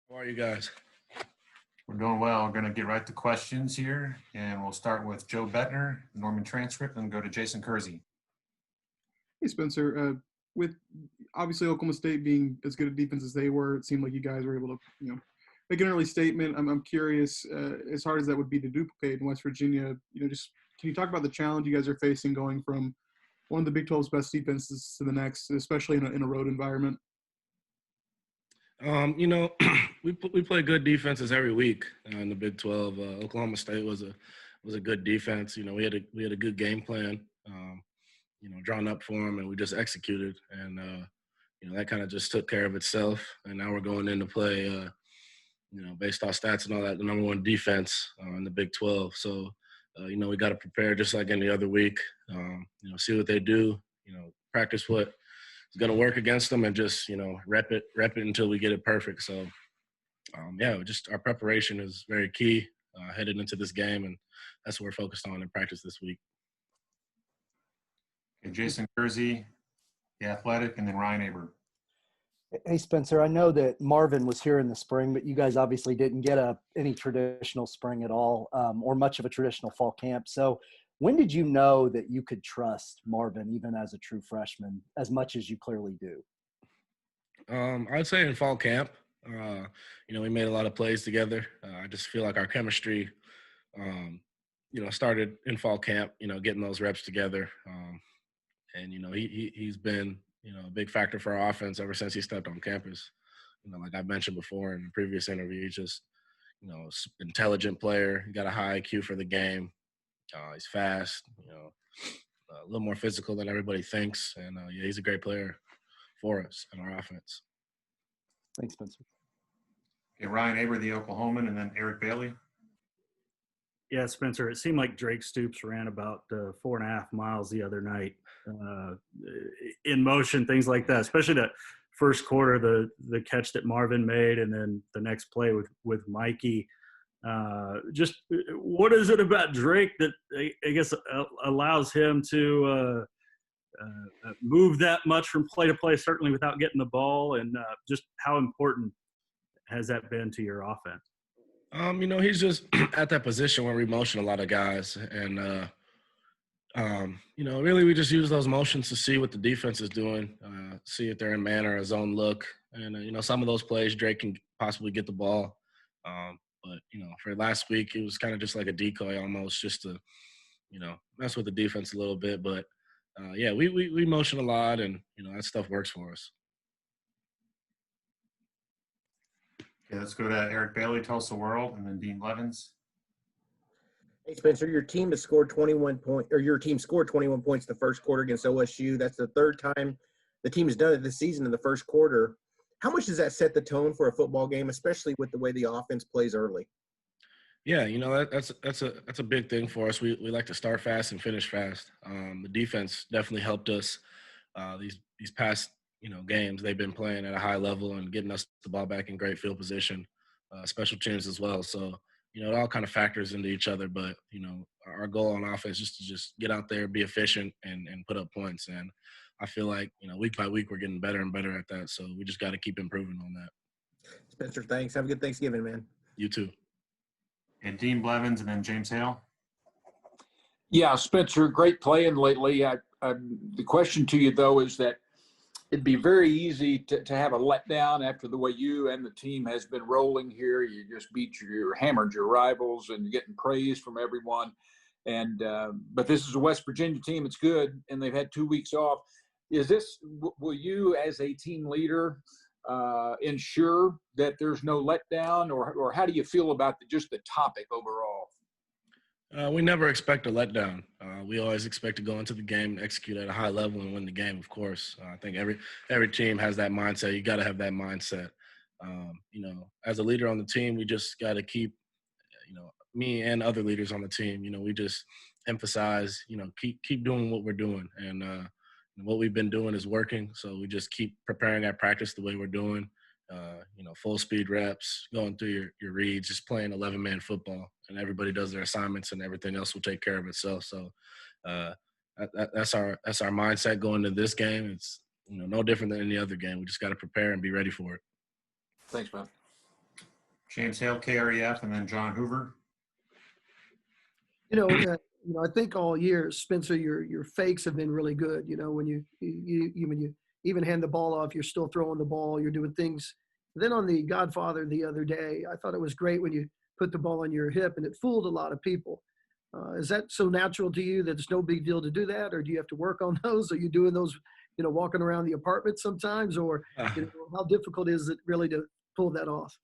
How are you guys? We're doing well. We're going to get right to questions here, and we'll start with Joe Bettner, Norman Transcript, and go to Jason Kersey. Hey, Spencer. With obviously Oklahoma State being as good a defense as they were, it seemed like you guys were able to, make an early statement. I'm curious, as hard as that would be to duplicate in West Virginia, just can you talk about the challenge you guys are facing going from one of the Big 12's best defenses to the next, especially in a road environment? We play good defenses every week in the Big 12. Oklahoma State was a good defense. We had a good game plan, drawn up for them, and we just executed. And that kind of just took care of itself. And now we're going in to play, based off stats and all that, the number one defense in the Big 12. So, we got to prepare just like any other week. See what they do. Practice what is going to work against them, and just rep it until we get it perfect. So just our preparation is very key headed into this game, and that's what we're focused on in practice this week. Okay, Jason Kersey, The Athletic, and then Ryan Aber. Hey, Spencer, I know that Marvin was here in the spring, but you guys obviously didn't get any traditional spring at all, or much of a traditional fall camp. So when did you know that you could trust Marvin, even as a true freshman, as much as you clearly do? I'd say in fall camp. We made a lot of plays together. I just feel like our chemistry, started in fall camp, getting those reps together. And he's been, a big factor for our offense ever since he stepped on campus. Like I mentioned before in the previous interview, he's just, intelligent player. He got a high IQ for the game. He's fast, a little more physical than everybody thinks. And, he's a great player for us in our offense. Thanks, Spencer. Okay, Ryan Aber, the Oklahoman, and then Eric Bailey. Yeah, Spencer, it seemed like Drake Stoops ran about 4.5 miles the other night in motion, things like that, especially that first quarter, the catch that Marvin made, and then the next play with Mikey. Just what is it about Drake that I guess allows him to move that much from play to play, certainly without getting the ball, and just how important has that been to your offense? He's just at that position where we motion a lot of guys. And, really we just use those motions to see what the defense is doing, see if they're in man or a zone look. And, some of those plays, Drake can possibly get the ball. But for last week, it was kind of just like a decoy almost, just to, mess with the defense a little bit. But, we motion a lot, and, that stuff works for us. Okay, let's go to Eric Bailey, Tulsa World, and then Dean Levens. Hey, Spencer, your team scored 21 points in the first quarter against OSU. That's the third time the team has done it this season in the first quarter. How much does that set the tone for a football game, especially with the way the offense plays early? Yeah, that's a big thing for us. We like to start fast and finish fast. The defense definitely helped us these past games. They've been playing at a high level and getting us the ball back in great field position, special teams as well. So it all kind of factors into each other. But our goal on offense is to just get out there, be efficient, and put up points. And I feel like week by week we're getting better and better at that. So we just got to keep improving on that. Spencer, thanks. Have a good Thanksgiving, man. You too. And Dean Blevins, and then James Hale. Yeah, Spencer, great playing lately. The question to you, though, is that it'd be very easy to have a letdown after the way you and the team has been rolling here. You just hammered your rivals, and you're getting praise from everyone. And but this is a West Virginia team that's good, and they've had 2 weeks off. Will you, as a team leader, ensure that there's no letdown, or how do you feel about just the topic overall? We never expect a letdown. We always expect to go into the game and execute at a high level and win the game, of course. I think every team has that mindset. You got to have that mindset. As a leader on the team, we just got to keep, me and other leaders on the team, we just emphasize, keep doing what we're doing. And what we've been doing is working. So we just keep preparing at practice the way we're doing. Full speed reps, going through your reads, just playing 11-man football, and everybody does their assignments, and everything else will take care of itself. So that's our mindset going into this game. It's no different than any other game. We just got to prepare and be ready for it. Thanks, man. James Hale, KREF, and then John Hoover. I think all year, Spencer, your fakes have been really good. When you even hand the ball off, you're still throwing the ball. You're doing things. Then on the Godfather the other day, I thought it was great when you put the ball on your hip, and it fooled a lot of people. Is that so natural to you that it's no big deal to do that, or do you have to work on those? Are you doing those, walking around the apartment sometimes, or how difficult is it really to pull that off?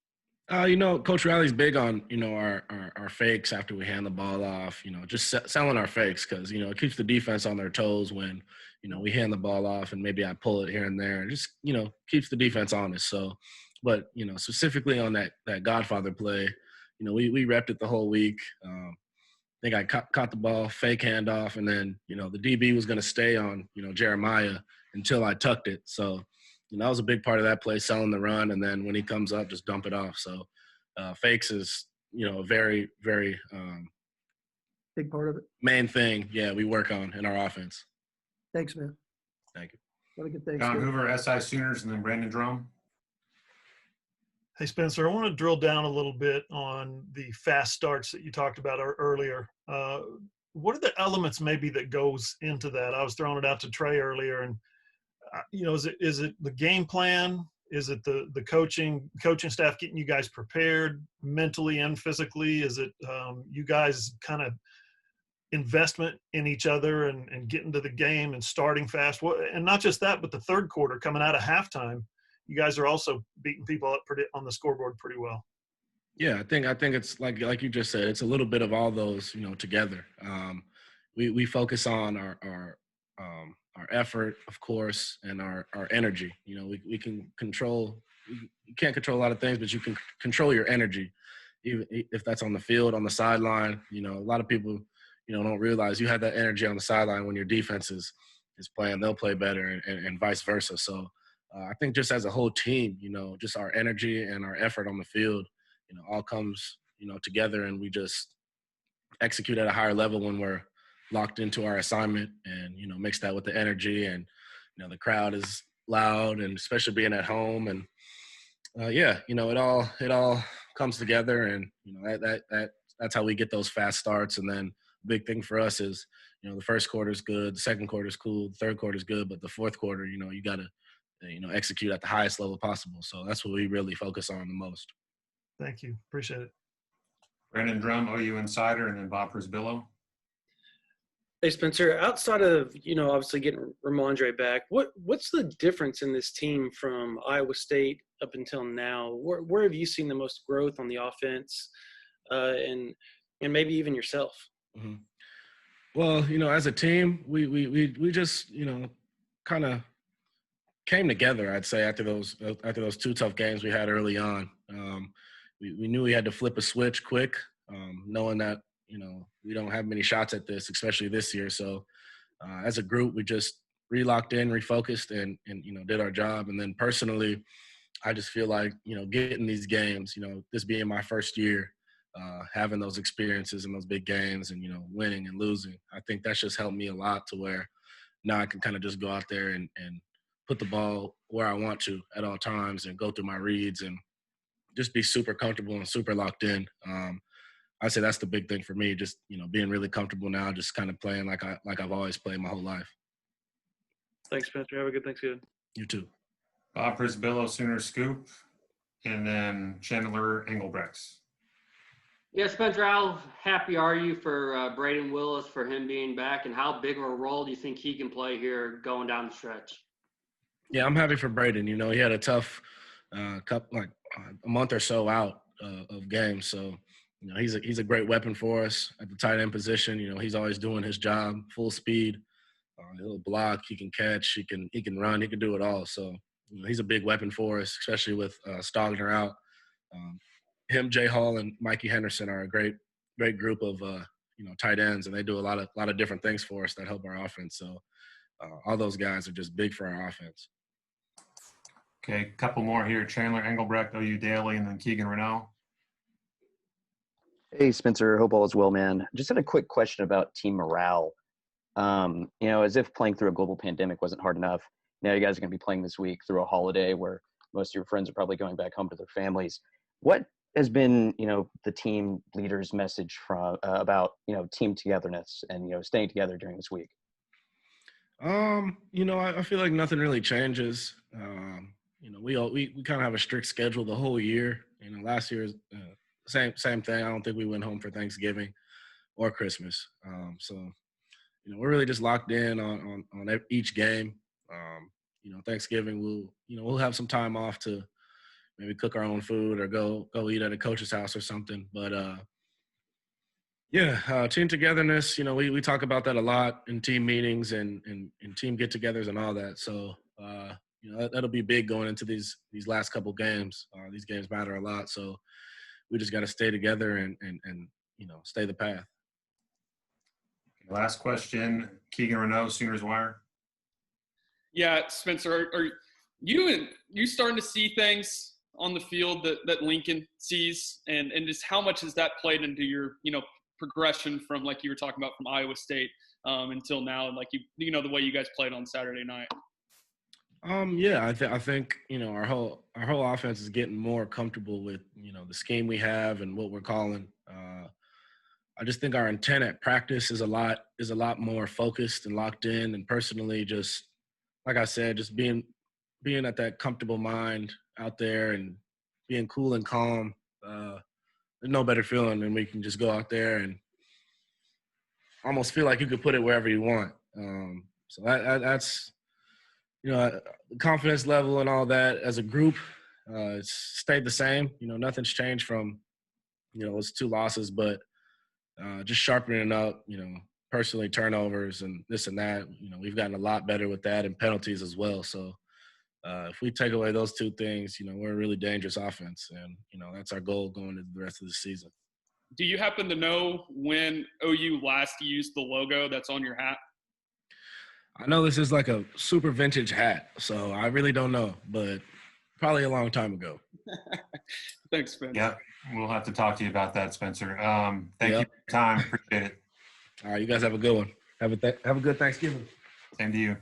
Coach Riley's big on, our fakes after we hand the ball off, just selling our fakes because, it keeps the defense on their toes when, we hand the ball off and maybe I pull it here and there and just, keeps the defense honest. So, but, specifically on that Godfather play, we repped it the whole week. I think I caught the ball, fake handoff, and then, the DB was going to stay on, Jeremiah until I tucked it. So, that was a big part of that play, selling the run, and then when he comes up, just dump it off. So fakes is, a very, very big part of it. Main thing, we work on in our offense. Thanks, man. Thank you. Have a good day. John Hoover, SI Sooners, and then Brandon Drum. Hey, Spencer, I want to drill down a little bit on the fast starts that you talked about earlier. What are the elements maybe that goes into that? I was throwing it out to Trey earlier, and is it the game plan? Is it the coaching staff getting you guys prepared mentally and physically? Is it you guys kind of investment in each other and getting to the game and starting fast? And not just that, but the third quarter coming out of halftime, you guys are also beating people up on the scoreboard pretty well. Yeah, I think it's like you just said, it's a little bit of all those, together. We focus on our effort, of course, and our energy. We can control. You can't control a lot of things, but you can control your energy, even if that's on the field, on the sideline. A lot of people, don't realize you have that energy on the sideline when your defense is playing. They'll play better, and vice versa. So I think just as a whole team, just our energy and our effort on the field, all comes, together, and we just execute at a higher level when we're locked into our assignment, and mix that with the energy, and the crowd is loud, and especially being at home, and it all comes together, and that's how we get those fast starts. And then big thing for us is the first quarter is good, the second quarter is cool, the third quarter is good, but the fourth quarter, you got to execute at the highest level possible. So that's what we really focus on the most. Thank you, appreciate it. Brandon Drum, OU Insider, and then Bob Prisbillo. Hey, Spencer, outside of, obviously getting Ramondre back, what's the difference in this team from Iowa State up until now? Where have you seen the most growth on the offense, and maybe even yourself? Mm-hmm. Well, as a team, we just, kind of came together, I'd say, after those two tough games we had early on. We knew we had to flip a switch quick, knowing that, we don't have many shots at this, especially this year. So as a group, we just re-locked in, refocused, and did our job. And then personally, I just feel like, getting these games, this being my first year, having those experiences in those big games and, winning and losing, I think that's just helped me a lot to where now I can kind of just go out there and put the ball where I want to at all times and go through my reads and just be super comfortable and super locked in. I say that's the big thing for me, just, being really comfortable now, just kind of playing like I've always played my whole life. Thanks, Spencer. Have a good Thanksgiving. You too. Bob Prisbillo, Sooner Scoop, and then Chandler Engelbrechts. Yeah, Spencer, how happy are you for Braden Willis, for him being back, and how big of a role do you think he can play here going down the stretch? Yeah, I'm happy for Braden. He had a tough a month or so out of games, so he's a great weapon for us at the tight end position. He's always doing his job full speed. He'll block, he can catch, he can run, he can do it all. So he's a big weapon for us, especially with Stogner out. Him, Jay Hall, and Mikey Henderson are a great group of tight ends, and they do a lot of different things for us that help our offense. So all those guys are just big for our offense. Okay, a couple more here. Chandler Engelbrecht, OU Daily, and then Keegan Renault. Hey, Spencer. Hope all is well, man. Just had a quick question about team morale. As if playing through a global pandemic wasn't hard enough, now you guys are going to be playing this week through a holiday where most of your friends are probably going back home to their families. What has been, the team leader's message from about, team togetherness and, staying together during this week? I feel like nothing really changes. We kind of have a strict schedule the whole year. Last year same thing. I don't think we went home for Thanksgiving or Christmas. We're really just locked in on each game. Thanksgiving we'll have some time off to maybe cook our own food or go eat at a coach's house or something. But team togetherness. We talk about that a lot in team meetings and team get-togethers and all that. So that'll be big going into these last couple games. These games matter a lot. So we just got to stay together and stay the path. Last question, Keegan Renaud, Sooners Wire. Yeah, Spencer, are you starting to see things on the field that Lincoln sees, and just how much has that played into your progression from, like you were talking about, from Iowa State until now, and like the way you guys played on Saturday night? I think our whole offense is getting more comfortable with the scheme we have and what we're calling. I just think our intent at practice is a lot more focused and locked in. And personally, just like I said, just being at that comfortable mind out there and being cool and calm. There's no better feeling than we can just go out there and almost feel like you could put it wherever you want. So that's the confidence level and all that as a group. It's stayed the same. Nothing's changed from those 2 losses, but just sharpening up, personally turnovers and this and that. We've gotten a lot better with that and penalties as well. So if we take away those 2 things, we're a really dangerous offense, and that's our goal going into the rest of the season. Do you happen to know when OU last used the logo that's on your hat? I know this is like a super vintage hat, so I really don't know, but probably a long time ago. Thanks, Spencer. Yeah, we'll have to talk to you about that, Spencer. Thank you for your time. Appreciate it. All right, you guys have a good one. Have a good Thanksgiving. Same to you.